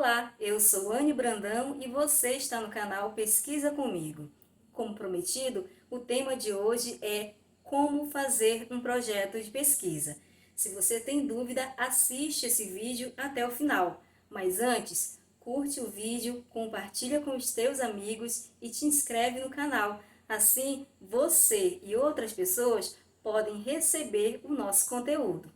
Olá, eu sou Anne Brandão e você está no canal Pesquisa Comigo. Como prometido, o tema de hoje é como fazer um projeto de pesquisa. Se você tem dúvida, assiste esse vídeo até o final. Mas antes, curte o vídeo, compartilha com os teus amigos e te inscreve no canal. Assim, você e outras pessoas podem receber o nosso conteúdo.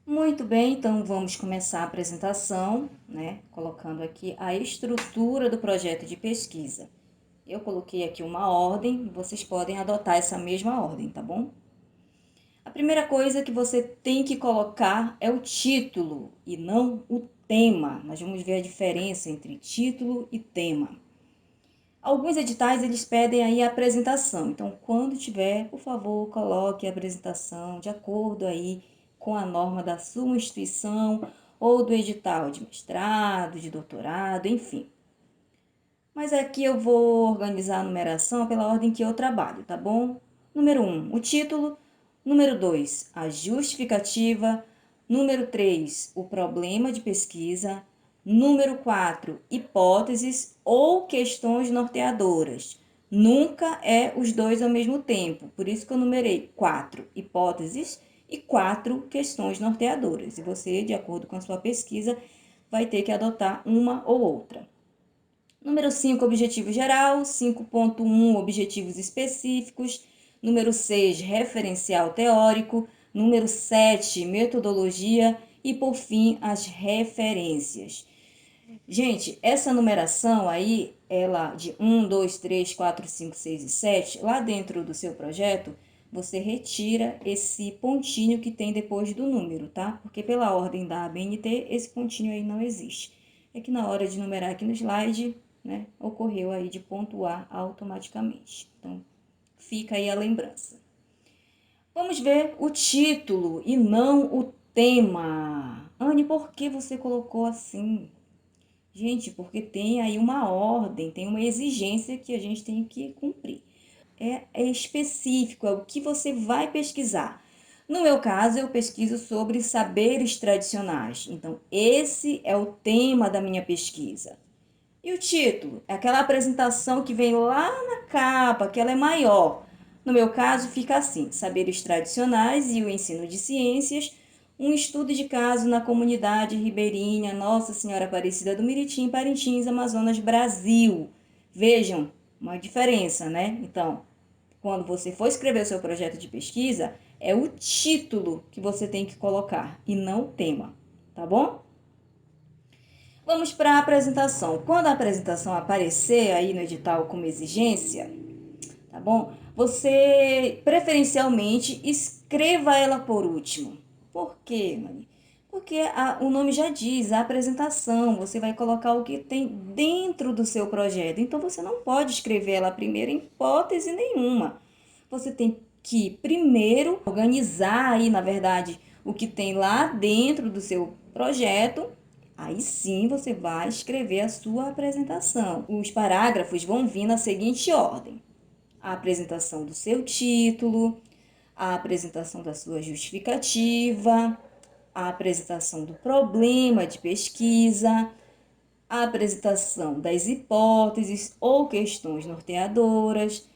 Muito bem, então vamos começar a apresentação, né? Colocando aqui a estrutura do projeto de pesquisa. Eu coloquei aqui uma ordem, vocês podem adotar essa mesma ordem, tá bom? A primeira coisa que você tem que colocar é o título e não o tema. Nós vamos ver a diferença entre título e tema. Alguns editais, eles pedem aí a apresentação. Então, quando tiver, por favor, coloque a apresentação de acordo aí com a norma da sua instituição ou do edital de mestrado, de doutorado, enfim. Mas aqui eu vou organizar a numeração pela ordem que eu trabalho, tá bom? Número 1, o título. Número 2, a justificativa. Número 3, o problema de pesquisa. Número 4, hipóteses ou questões norteadoras. Nunca é os dois ao mesmo tempo, por isso que eu numerei 4 hipóteses e 4 questões norteadoras. E você, de acordo com a sua pesquisa, vai ter que adotar uma ou outra. Número 5, objetivo geral. 5.1, objetivos específicos. Número 6, referencial teórico. Número 7, metodologia. E, por fim, as referências. Gente, essa numeração aí, ela de 1, 2, 3, 4, 5, 6 e 7, lá dentro do seu projeto, você retira esse pontinho que tem depois do número, tá? Porque pela ordem da ABNT, esse pontinho aí não existe. É que na hora de numerar aqui no slide, né, ocorreu aí de pontuar automaticamente. Então, fica aí a lembrança. Vamos ver o título e não o tema. Anne, por que você colocou assim? Gente, porque tem aí uma ordem, tem uma exigência que a gente tem que cumprir. É específico, é o que você vai pesquisar. No meu caso, eu pesquiso sobre saberes tradicionais. Então, esse é o tema da minha pesquisa. E o título? É aquela apresentação que vem lá na capa, que ela é maior. No meu caso, fica assim: Saberes Tradicionais e o Ensino de Ciências, um estudo de caso na comunidade ribeirinha Nossa Senhora Aparecida do Miritim, Parintins, Amazonas, Brasil. Vejam, uma diferença, né? Então, quando você for escrever o seu projeto de pesquisa, é o título que você tem que colocar e não o tema, tá bom? Vamos para a apresentação. Quando a apresentação aparecer aí no edital como exigência, tá bom? Você, preferencialmente, escreva ela por último. Por quê, Mani? Porque o nome já diz, a apresentação, você vai colocar o que tem dentro do seu projeto. Então, você não pode escrever ela primeiro em hipótese nenhuma. Você tem que primeiro organizar aí, na verdade, o que tem lá dentro do seu projeto. Aí sim você vai escrever a sua apresentação. Os parágrafos vão vir na seguinte ordem: a apresentação do seu título, a apresentação da sua justificativa, a apresentação do problema de pesquisa, a apresentação das hipóteses ou questões norteadoras,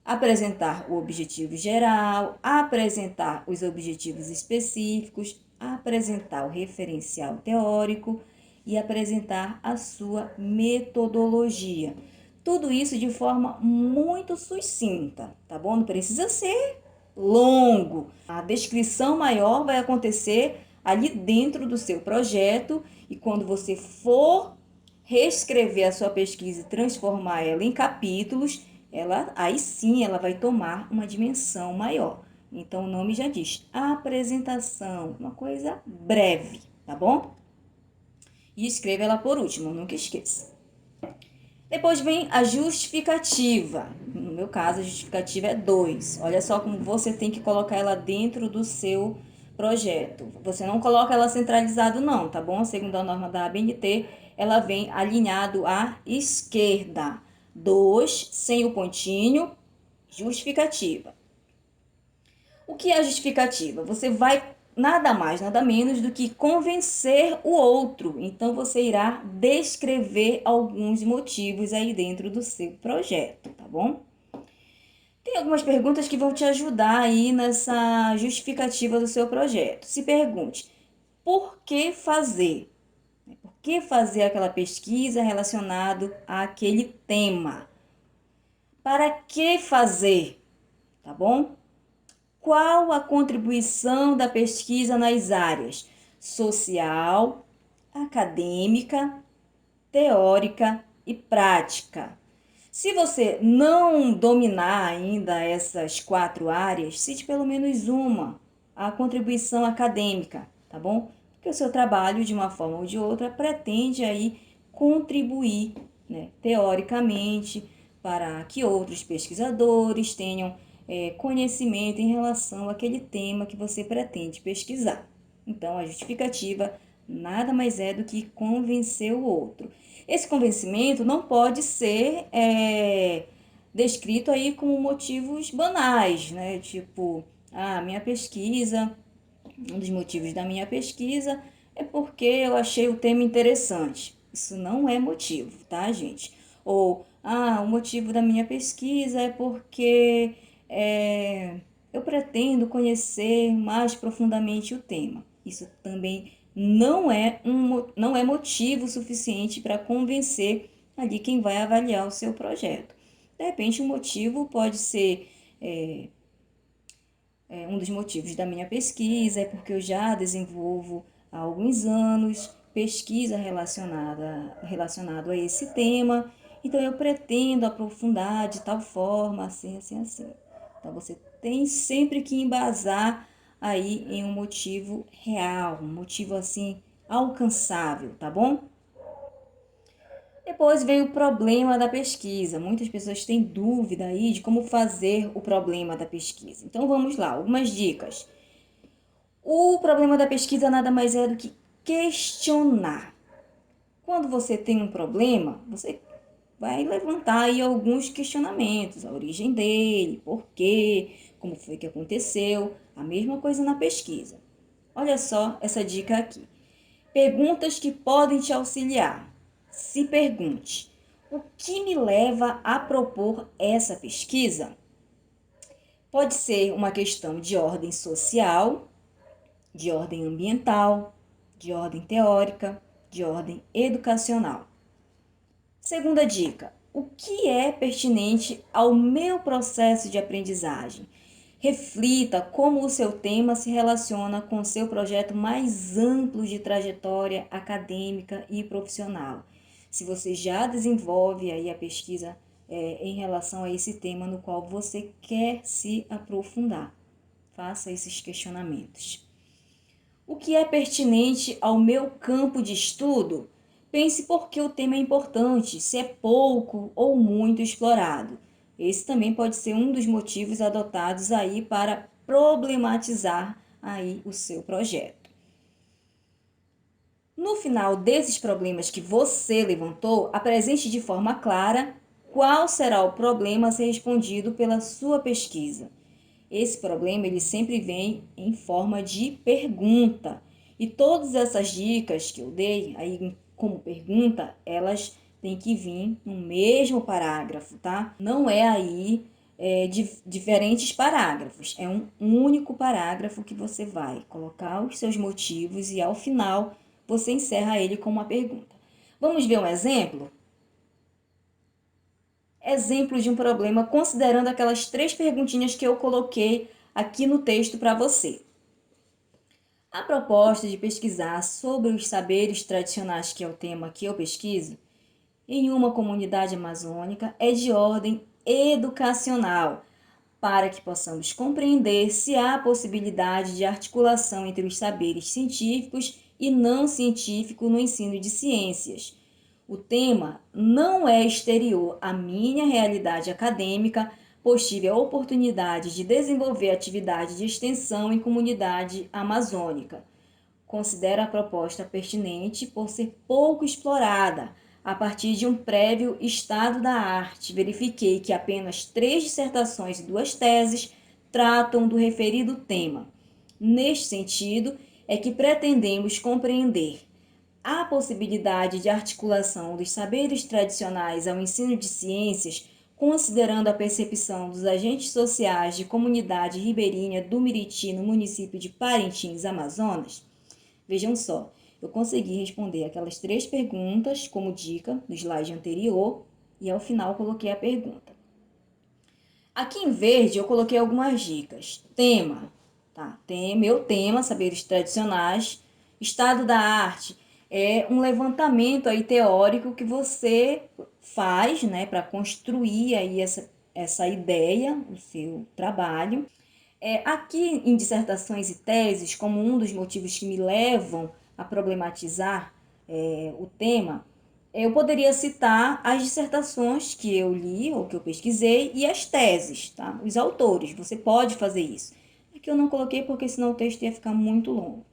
apresentar o objetivo geral, apresentar os objetivos específicos, apresentar o referencial teórico e apresentar a sua metodologia. Tudo isso de forma muito sucinta, tá bom? Não precisa ser longo. A descrição maior vai acontecer ali dentro do seu projeto e quando você for reescrever a sua pesquisa e transformar ela em capítulos, aí sim ela vai tomar uma dimensão maior. Então o nome já diz, apresentação, uma coisa breve, tá bom? E escreva ela por último, nunca esqueça. Depois vem a justificativa. No meu caso, a justificativa é 2. Olha só como você tem que colocar ela dentro do seu projeto. Você não coloca ela centralizado não, tá bom? Segundo a norma da ABNT, ela vem alinhado à esquerda. 2, sem o pontinho, justificativa. O que é a justificativa? Você vai nada mais, nada menos do que convencer o outro. Então, você irá descrever alguns motivos aí dentro do seu projeto, tá bom? Tem algumas perguntas que vão te ajudar aí nessa justificativa do seu projeto. Se pergunte, por que fazer? Por que fazer aquela pesquisa relacionada àquele tema? Para que fazer? Tá bom? Qual a contribuição da pesquisa nas áreas social, acadêmica, teórica e prática? Se você não dominar ainda essas 4 áreas, cite pelo menos uma, a contribuição acadêmica, tá bom? Porque o seu trabalho, de uma forma ou de outra, pretende aí contribuir, né, teoricamente, para que outros pesquisadores tenham conhecimento em relação àquele tema que você pretende pesquisar. Então, a justificativa nada mais é do que convencer o outro. Esse convencimento não pode ser descrito aí como motivos banais, né? Tipo, minha pesquisa, um dos motivos da minha pesquisa é porque eu achei o tema interessante. Isso não é motivo, tá, gente? Ou, o motivo da minha pesquisa é porque eu pretendo conhecer mais profundamente o tema. Isso também não é motivo suficiente para convencer ali quem vai avaliar o seu projeto. De repente, o motivo pode ser um dos motivos da minha pesquisa é porque eu já desenvolvo há alguns anos pesquisa relacionada a esse tema, então eu pretendo aprofundar de tal forma, assim, assim, assim. Então você tem sempre que embasar aí em um motivo real, um motivo assim alcançável, tá bom? Depois veio o problema da pesquisa. Muitas pessoas têm dúvida aí de como fazer o problema da pesquisa. Então vamos lá, algumas dicas. O problema da pesquisa nada mais é do que questionar. Quando você tem um problema, você vai levantar aí alguns questionamentos, a origem dele, por quê, como foi que aconteceu, a mesma coisa na pesquisa. Olha só essa dica aqui. Perguntas que podem te auxiliar. Se pergunte: o que me leva a propor essa pesquisa? Pode ser uma questão de ordem social, de ordem ambiental, de ordem teórica, de ordem educacional. Segunda dica: o que é pertinente ao meu processo de aprendizagem? Reflita como o seu tema se relaciona com o seu projeto mais amplo de trajetória acadêmica e profissional. Se você já desenvolve aí a pesquisa em relação a esse tema no qual você quer se aprofundar, faça esses questionamentos. O que é pertinente ao meu campo de estudo? Pense por que o tema é importante, se é pouco ou muito explorado. Esse também pode ser um dos motivos adotados aí para problematizar aí o seu projeto. No final desses problemas que você levantou, apresente de forma clara qual será o problema a ser respondido pela sua pesquisa. Esse problema ele sempre vem em forma de pergunta. E todas essas dicas que eu dei aí como pergunta, elas têm que vir no mesmo parágrafo, tá? Não é aí diferentes parágrafos. É um único parágrafo que você vai colocar os seus motivos e ao final você encerra ele com uma pergunta. Vamos ver um exemplo? Exemplo de um problema considerando aquelas 3 perguntinhas que eu coloquei aqui no texto para você. A proposta de pesquisar sobre os saberes tradicionais, que é o tema que eu pesquiso, em uma comunidade amazônica é de ordem educacional, para que possamos compreender se há possibilidade de articulação entre os saberes científicos e não científicos no ensino de ciências. O tema não é exterior à minha realidade acadêmica, pois tive a oportunidade de desenvolver atividade de extensão em comunidade amazônica. Considero a proposta pertinente por ser pouco explorada. A partir de um prévio estado da arte, verifiquei que apenas 3 dissertações e 2 teses tratam do referido tema. Neste sentido, é que pretendemos compreender a possibilidade de articulação dos saberes tradicionais ao ensino de ciências, considerando a percepção dos agentes sociais de comunidade ribeirinha do Miriti, no município de Parintins, Amazonas. Vejam só, eu consegui responder aquelas 3 perguntas como dica no slide anterior e ao final coloquei a pergunta. Aqui em verde eu coloquei algumas dicas. Tema, tá? Meu tema, saberes tradicionais. Estado da arte é um levantamento aí teórico que você faz, né, para construir aí essa ideia, o seu trabalho. Aqui em dissertações e teses, como um dos motivos que me levam a problematizar o tema, eu poderia citar as dissertações que eu li ou que eu pesquisei e as teses, tá? Os autores, você pode fazer isso. Aqui eu não coloquei porque senão o texto ia ficar muito longo.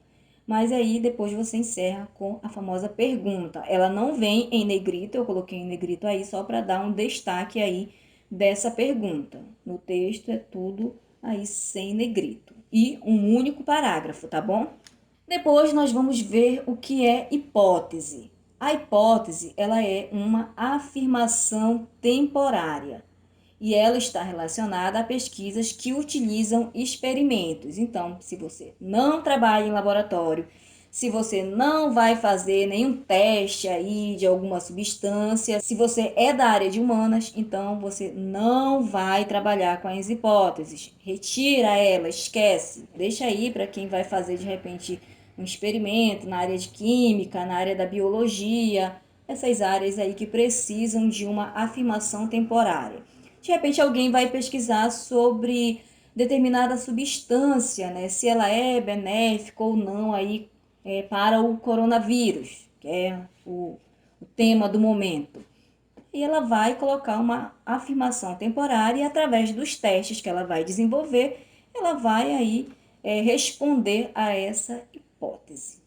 Mas aí depois você encerra com a famosa pergunta. Ela não vem em negrito, eu coloquei em negrito aí só para dar um destaque aí dessa pergunta. No texto é tudo aí sem negrito. E um único parágrafo, tá bom? Depois nós vamos ver o que é hipótese. A hipótese, ela é uma afirmação temporária e ela está relacionada a pesquisas que utilizam experimentos. Então, se você não trabalha em laboratório, se você não vai fazer nenhum teste aí de alguma substância, se você é da área de humanas, então você não vai trabalhar com as hipóteses. Retira ela, esquece. Deixa aí para quem vai fazer de repente um experimento na área de química, na área da biologia, essas áreas aí que precisam de uma afirmação temporária. De repente alguém vai pesquisar sobre determinada substância, né? Se ela é benéfica ou não aí para o coronavírus, que é o tema do momento. E ela vai colocar uma afirmação temporária e através dos testes que ela vai desenvolver, ela vai aí responder a essa hipótese.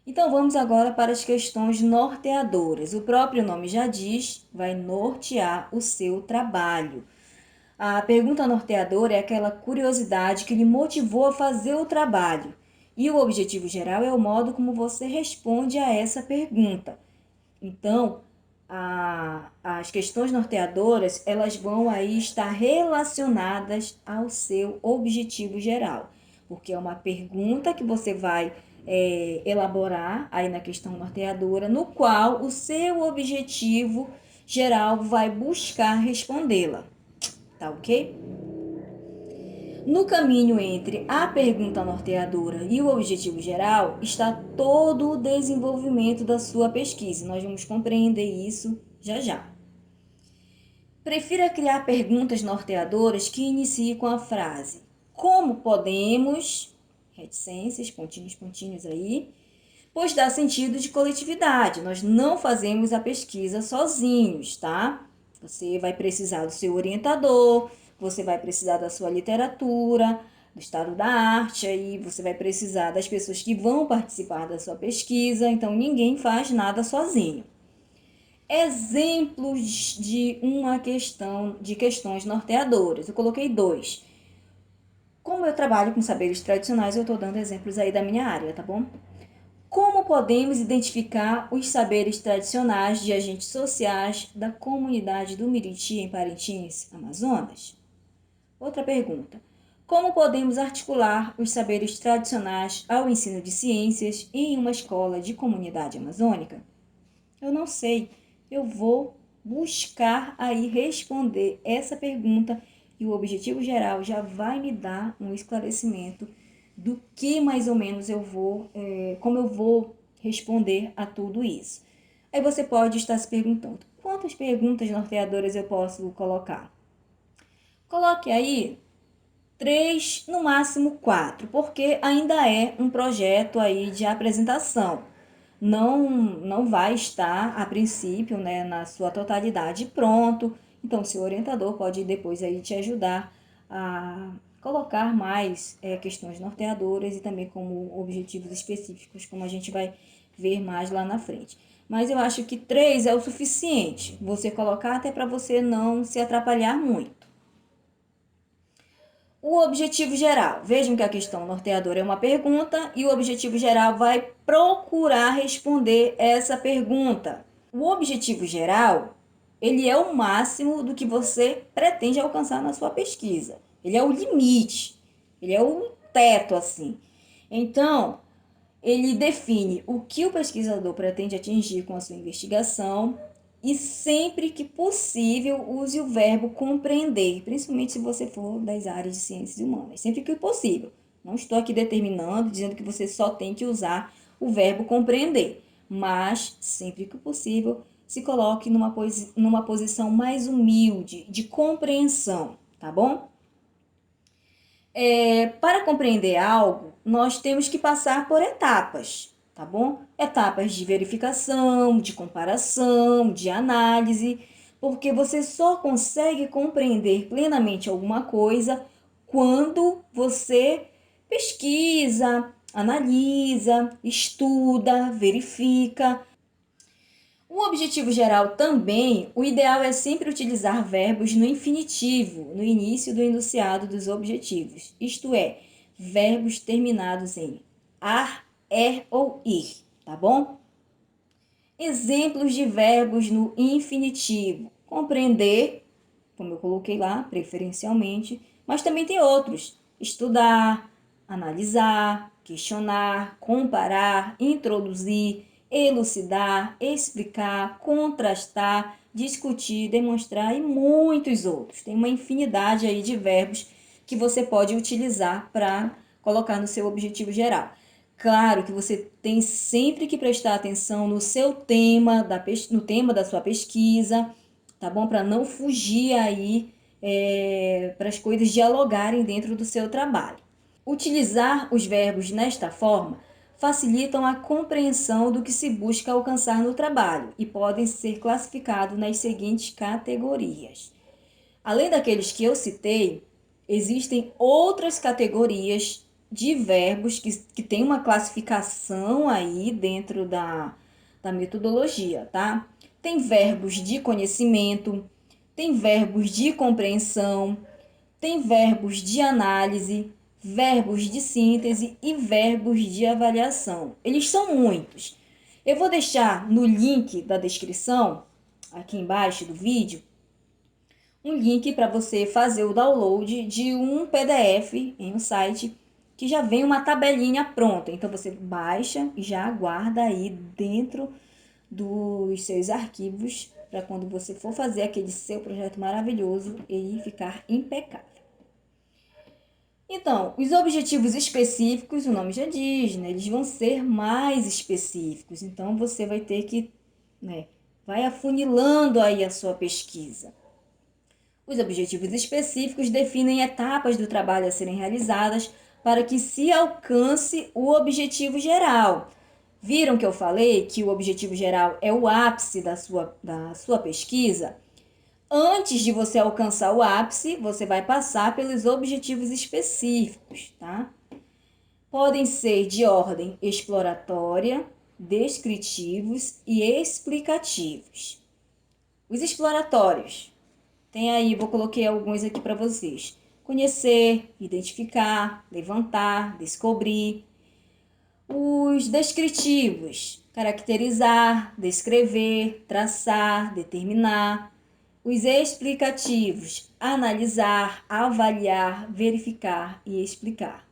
Então vamos agora para as questões norteadoras. O próprio nome já diz, vai nortear o seu trabalho. A pergunta norteadora é aquela curiosidade que lhe motivou a fazer o trabalho. E o objetivo geral é o modo como você responde a essa pergunta. Então, as questões norteadoras, elas vão aí estar relacionadas ao seu objetivo geral. Porque é uma pergunta que você vai elaborar aí na questão norteadora, no qual o seu objetivo geral vai buscar respondê-la. Tá ok? No caminho entre a pergunta norteadora e o objetivo geral está todo o desenvolvimento da sua pesquisa. Nós vamos compreender isso já já. Prefira criar perguntas norteadoras que iniciem com a frase: como podemos, reticências, pontinhos, pontinhos aí, pois dá sentido de coletividade. Nós não fazemos a pesquisa sozinhos, tá? Você vai precisar do seu orientador, você vai precisar da sua literatura, do estado da arte, aí você vai precisar das pessoas que vão participar da sua pesquisa, então ninguém faz nada sozinho. Exemplos de questões norteadoras. Eu coloquei 2. Como eu trabalho com saberes tradicionais, eu estou dando exemplos aí da minha área, tá bom? Como podemos identificar os saberes tradicionais de agentes sociais da comunidade do Miriti, em Parintins, Amazonas? Outra pergunta. Como podemos articular os saberes tradicionais ao ensino de ciências em uma escola de comunidade amazônica? Eu não sei. Eu vou buscar aí responder essa pergunta e o objetivo geral já vai me dar um esclarecimento do que mais ou menos como eu vou responder a tudo isso. Aí você pode estar se perguntando, quantas perguntas norteadoras eu posso colocar? Coloque aí 3, no máximo 4, porque ainda é um projeto aí de apresentação. Não vai estar, a princípio, né, na sua totalidade pronto. Então, seu orientador pode depois aí te ajudar a colocar mais questões norteadoras e também como objetivos específicos, como a gente vai ver mais lá na frente. Mas eu acho que 3 é o suficiente, você colocar até para você não se atrapalhar muito. O objetivo geral. Vejam que a questão norteadora é uma pergunta e o objetivo geral vai procurar responder essa pergunta. O objetivo geral, ele é o máximo do que você pretende alcançar na sua pesquisa. Ele é o limite, ele é o teto, assim. Então, ele define o que o pesquisador pretende atingir com a sua investigação e sempre que possível use o verbo compreender, principalmente se você for das áreas de ciências humanas, sempre que possível. Não estou aqui determinando, dizendo que você só tem que usar o verbo compreender, mas sempre que possível se coloque numa posição mais humilde, de compreensão, tá bom? Para compreender algo, nós temos que passar por etapas, tá bom? Etapas de verificação, de comparação, de análise, porque você só consegue compreender plenamente alguma coisa quando você pesquisa, analisa, estuda, verifica. O objetivo geral também, o ideal é sempre utilizar verbos no infinitivo, no início do enunciado dos objetivos, isto é, verbos terminados em ar, ou ir, tá bom? Exemplos de verbos no infinitivo: compreender, como eu coloquei lá, preferencialmente, mas também tem outros: estudar, analisar, questionar, comparar, introduzir, elucidar, explicar, contrastar, discutir, demonstrar e muitos outros. Tem uma infinidade aí de verbos que você pode utilizar para colocar no seu objetivo geral. Claro que você tem sempre que prestar atenção no seu tema, no tema da sua pesquisa, tá bom? Para não fugir aí para as coisas dialogarem dentro do seu trabalho. Utilizar os verbos nesta forma facilitam a compreensão do que se busca alcançar no trabalho e podem ser classificados nas seguintes categorias. Além daqueles que eu citei, existem outras categorias de verbos que têm uma classificação aí dentro da metodologia, tá? Tem verbos de conhecimento, tem verbos de compreensão, tem verbos de análise, verbos de síntese e verbos de avaliação. Eles são muitos. Eu vou deixar no link da descrição, aqui embaixo do vídeo, um link para você fazer o download de um PDF em um site que já vem uma tabelinha pronta. Então você baixa e já guarda aí dentro dos seus arquivos para quando você for fazer aquele seu projeto maravilhoso ele ficar impecável. Então, os objetivos específicos, o nome já diz, né? Eles vão ser mais específicos. Então você vai ter que, vai afunilando aí a sua pesquisa. Os objetivos específicos definem etapas do trabalho a serem realizadas para que se alcance o objetivo geral. Viram que eu falei que o objetivo geral é o ápice da sua pesquisa? Antes de você alcançar o ápice, você vai passar pelos objetivos específicos, tá? Podem ser de ordem exploratória, descritivos e explicativos. Os exploratórios. Tem aí, coloquei alguns aqui para vocês. Conhecer, identificar, levantar, descobrir. Os descritivos, caracterizar, descrever, traçar, determinar. Os explicativos, analisar, avaliar, verificar e explicar.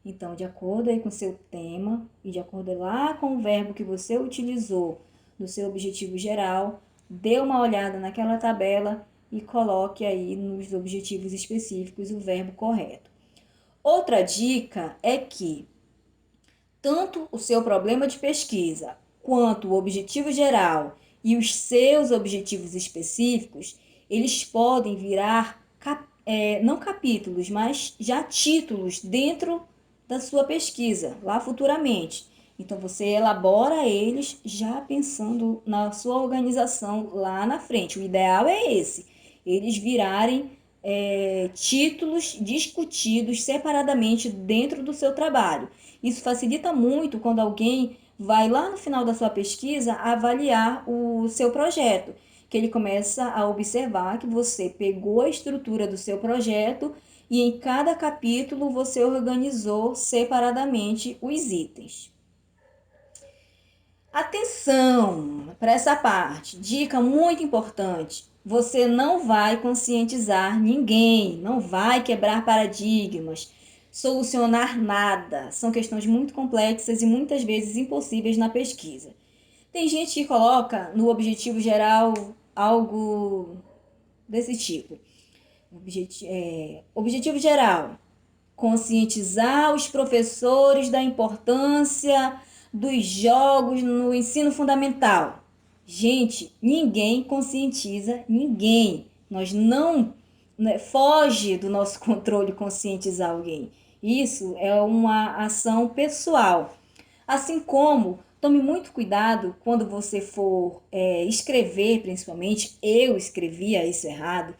Então, de acordo aí com o seu tema e de acordo lá com o verbo que você utilizou no seu objetivo geral, dê uma olhada naquela tabela e coloque aí nos objetivos específicos o verbo correto. Outra dica é que tanto o seu problema de pesquisa quanto o objetivo geral e os seus objetivos específicos, eles podem virar, não capítulos, mas já títulos dentro da sua pesquisa, lá futuramente. Então, você elabora eles já pensando na sua organização lá na frente. O ideal é esse, eles virarem títulos discutidos separadamente dentro do seu trabalho. Isso facilita muito quando alguém vai lá no final da sua pesquisa avaliar o seu projeto, que ele começa a observar que você pegou a estrutura do seu projeto e em cada capítulo você organizou separadamente os itens. Atenção para essa parte, dica muito importante. Você não vai conscientizar ninguém, não vai quebrar paradigmas, solucionar nada. São questões muito complexas e muitas vezes impossíveis na pesquisa. Tem gente que coloca no objetivo geral algo desse tipo. Objetivo geral: conscientizar os professores da importância dos jogos no ensino fundamental. Gente, ninguém conscientiza ninguém. Nós não, né, foge do nosso controle conscientizar alguém. Isso é uma ação pessoal. Assim como tome muito cuidado quando você for escrever, principalmente, eu escrevia isso errado,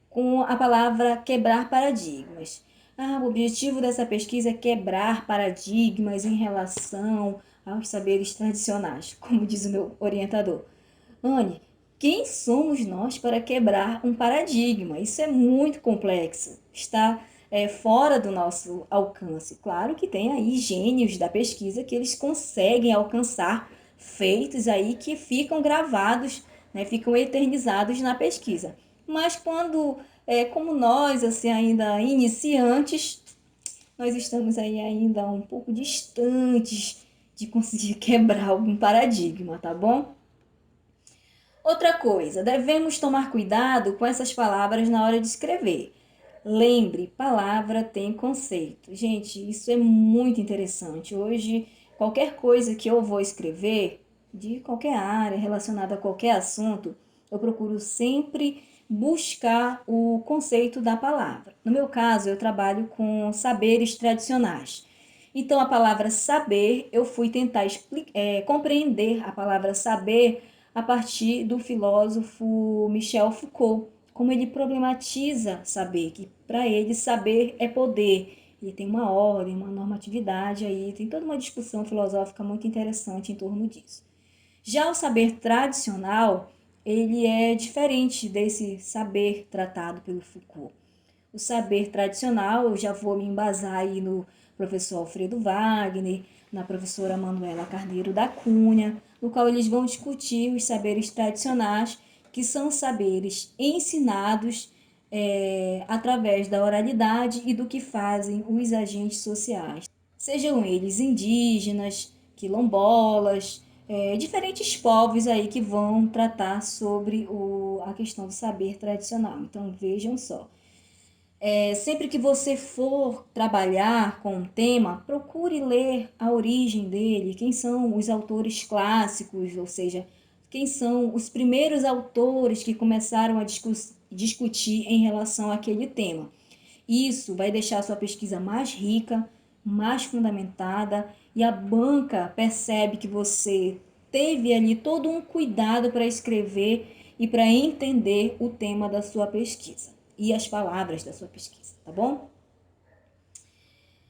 com a palavra quebrar paradigmas. O objetivo dessa pesquisa é quebrar paradigmas em relação aos saberes tradicionais, como diz o meu orientador. Anne, quem somos nós para quebrar um paradigma? Isso é muito complexo, está fora do nosso alcance. Claro que tem aí gênios da pesquisa que eles conseguem alcançar feitos aí que ficam gravados, né, ficam eternizados na pesquisa. Mas quando, como nós, assim, ainda iniciantes, nós estamos aí ainda um pouco distantes de conseguir quebrar algum paradigma, tá bom? Outra coisa, devemos tomar cuidado com essas palavras na hora de escrever. Lembre, palavra tem conceito. Gente, isso é muito interessante. Hoje, qualquer coisa que eu vou escrever, de qualquer área relacionada a qualquer assunto, eu procuro sempre buscar o conceito da palavra. No meu caso, eu trabalho com saberes tradicionais. Então, a palavra saber, eu fui tentar compreender a palavra saber a partir do filósofo Michel Foucault, como ele problematiza saber, que para ele saber é poder. E tem uma ordem, uma normatividade aí, tem toda uma discussão filosófica muito interessante em torno disso. Já o saber tradicional, ele é diferente desse saber tratado pelo Foucault. O saber tradicional, eu já vou me embasar aí no professor Alfredo Wagner, na professora Manuela Carneiro da Cunha, no qual eles vão discutir os saberes tradicionais, que são saberes ensinados através da oralidade e do que fazem os agentes sociais, sejam eles indígenas, quilombolas, diferentes povos aí que vão tratar sobre a questão do saber tradicional. Então vejam só. Sempre que você for trabalhar com um tema, procure ler a origem dele, quem são os autores clássicos, ou seja, quem são os primeiros autores que começaram a discutir em relação àquele tema. Isso vai deixar a sua pesquisa mais rica, mais fundamentada, e a banca percebe que você teve ali todo um cuidado para escrever e para entender o tema da sua pesquisa e as palavras da sua pesquisa, tá bom?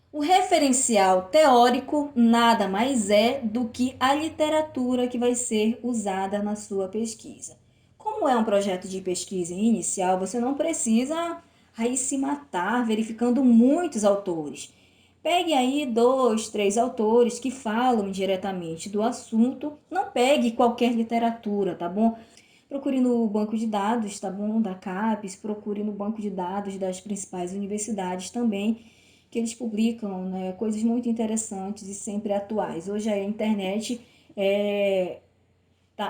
O referencial teórico nada mais é do que a literatura que vai ser usada na sua pesquisa. Como é um projeto de pesquisa inicial, você não precisa aí se matar verificando muitos autores. Pegue aí 2, 3 autores que falam diretamente do assunto. Não pegue qualquer literatura, tá bom? Procure no banco de dados, tá bom? Da CAPES, procure no banco de dados das principais universidades também, que eles publicam, né, coisas muito interessantes e sempre atuais. Hoje a internet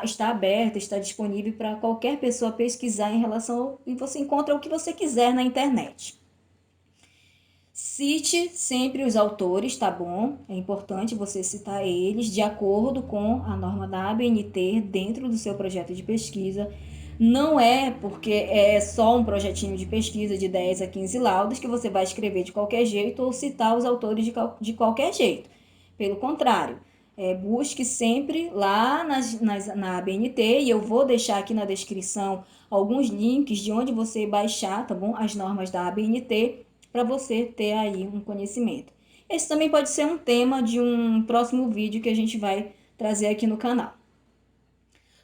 está aberta, está disponível para qualquer pessoa pesquisar em relação e você encontra o que você quiser na internet. Cite sempre os autores, tá bom? É importante você citar eles de acordo com a norma da ABNT dentro do seu projeto de pesquisa. Não é porque é só um projetinho de pesquisa de 10 a 15 laudas que você vai escrever de qualquer jeito ou citar os autores de qualquer jeito. Pelo contrário, busque sempre lá na ABNT, e eu vou deixar aqui na descrição alguns links de onde você baixar, tá bom? As normas da ABNT, para você ter aí um conhecimento. Esse também pode ser um tema de um próximo vídeo que a gente vai trazer aqui no canal.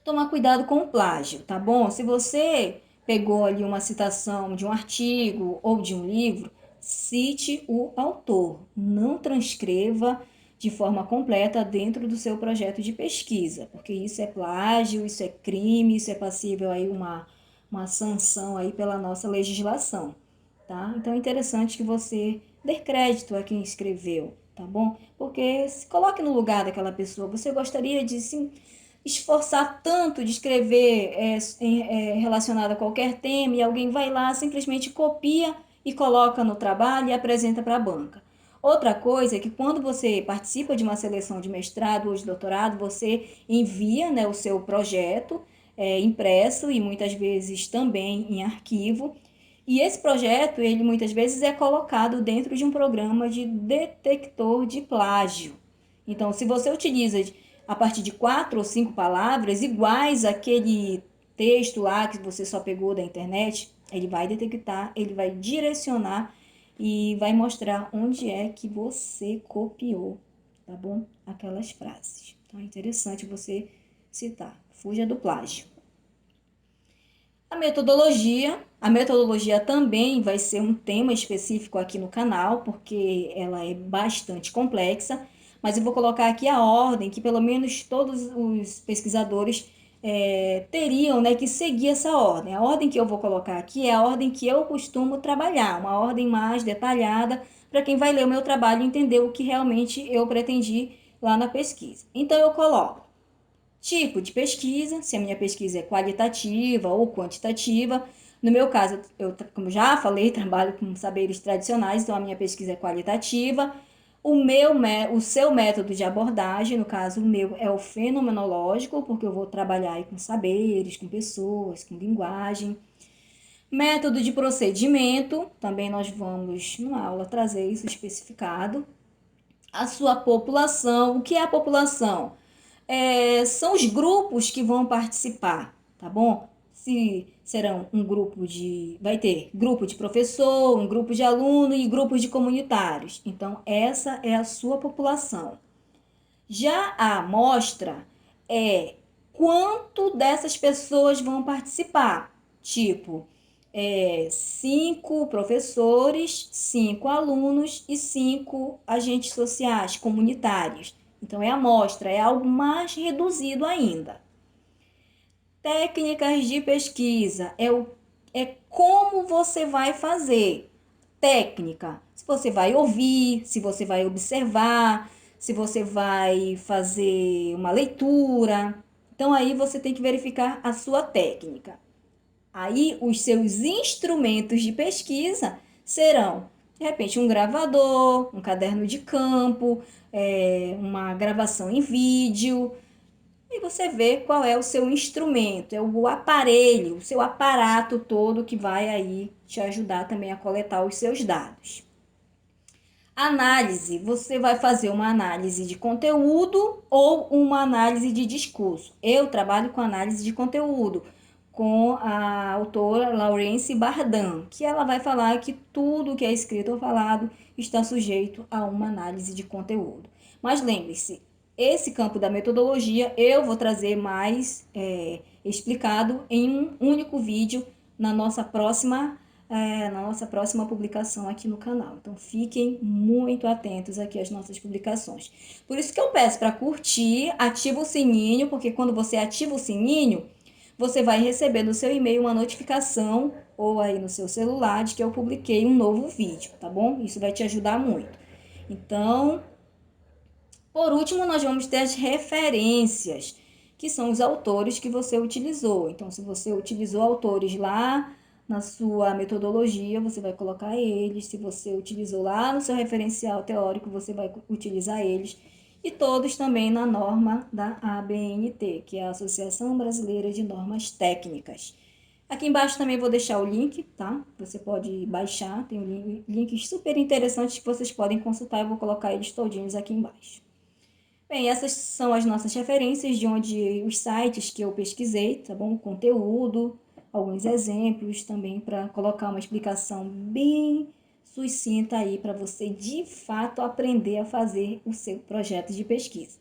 Tomar cuidado com o plágio, tá bom? Se você pegou ali uma citação de um artigo ou de um livro, cite o autor, não transcreva de forma completa dentro do seu projeto de pesquisa, porque isso é plágio, isso é crime, isso é passível aí uma sanção aí pela nossa legislação, tá? Então é interessante que você dê crédito a quem escreveu, tá bom? Porque se coloque no lugar daquela pessoa, você gostaria de se esforçar tanto de escrever relacionado a qualquer tema e alguém vai lá, simplesmente copia e coloca no trabalho e apresenta para a banca. Outra coisa é que quando você participa de uma seleção de mestrado ou de doutorado, você envia, né, o seu projeto impresso e muitas vezes também em arquivo. E esse projeto, ele muitas vezes é colocado dentro de um programa de detector de plágio. Então, se você utiliza a partir de 4 ou 5 palavras iguais àquele texto lá que você só pegou da internet, ele vai detectar, ele vai direcionar e vai mostrar onde é que você copiou, tá bom? Aquelas frases. Então é interessante você citar. Fuja do plágio. A metodologia também vai ser um tema específico aqui no canal, porque ela é bastante complexa, mas eu vou colocar aqui a ordem que pelo menos todos os pesquisadores teriam, né, que seguir essa ordem. A ordem que eu vou colocar aqui é a ordem que eu costumo trabalhar, uma ordem mais detalhada para quem vai ler o meu trabalho e entender o que realmente eu pretendi lá na pesquisa. Então eu coloco tipo de pesquisa, se a minha pesquisa é qualitativa ou quantitativa. No meu caso, eu, como já falei, trabalho com saberes tradicionais, então a minha pesquisa é qualitativa. O seu método de abordagem, no caso o meu, é o fenomenológico, porque eu vou trabalhar aí com saberes, com pessoas, com linguagem. Método de procedimento, também nós vamos, numa aula, trazer isso especificado. A sua população, o que é a população? São os grupos que vão participar, tá bom? Se serão um grupo de. Vai ter grupo de professor, um grupo de aluno e grupos de comunitários. Então, essa é a sua população. Já a amostra é quanto dessas pessoas vão participar. Tipo, 5 professores, 5 alunos e 5 agentes sociais comunitários. Então, é amostra, é algo mais reduzido ainda. Técnicas de pesquisa é como você vai fazer. Técnica, se você vai ouvir, se você vai observar, se você vai fazer uma leitura. Então, aí você tem que verificar a sua técnica. Aí, os seus instrumentos de pesquisa serão, de repente, um gravador, um caderno de campo, uma gravação em vídeo. E você vê qual é o seu instrumento, é o aparelho, o seu aparato todo que vai aí te ajudar também a coletar os seus dados. Análise, você vai fazer uma análise de conteúdo ou uma análise de discurso. Eu trabalho com análise de conteúdo, com a autora Laurence Bardan, que ela vai falar que tudo que é escrito ou falado está sujeito a uma análise de conteúdo. Mas lembre-se, esse campo da metodologia eu vou trazer mais explicado em um único vídeo na nossa próxima publicação aqui no canal. Então, fiquem muito atentos aqui às nossas publicações. Por isso que eu peço para curtir, ativa o sininho, porque quando você ativa o sininho, você vai receber no seu e-mail uma notificação ou aí no seu celular de que eu publiquei um novo vídeo, tá bom? Isso vai te ajudar muito. Então, por último, nós vamos ter as referências, que são os autores que você utilizou. Então, se você utilizou autores lá na sua metodologia, você vai colocar eles. Se você utilizou lá no seu referencial teórico, você vai utilizar eles. E todos também na norma da ABNT, que é a Associação Brasileira de Normas Técnicas. Aqui embaixo também vou deixar o link, tá? Você pode baixar, tem links super interessantes que vocês podem consultar. Eu vou colocar eles todinhos aqui embaixo. Bem, essas são as nossas referências de onde os sites que eu pesquisei, tá bom? Conteúdo, alguns exemplos também para colocar uma explicação bem sucinta aí para você de fato aprender a fazer o seu projeto de pesquisa.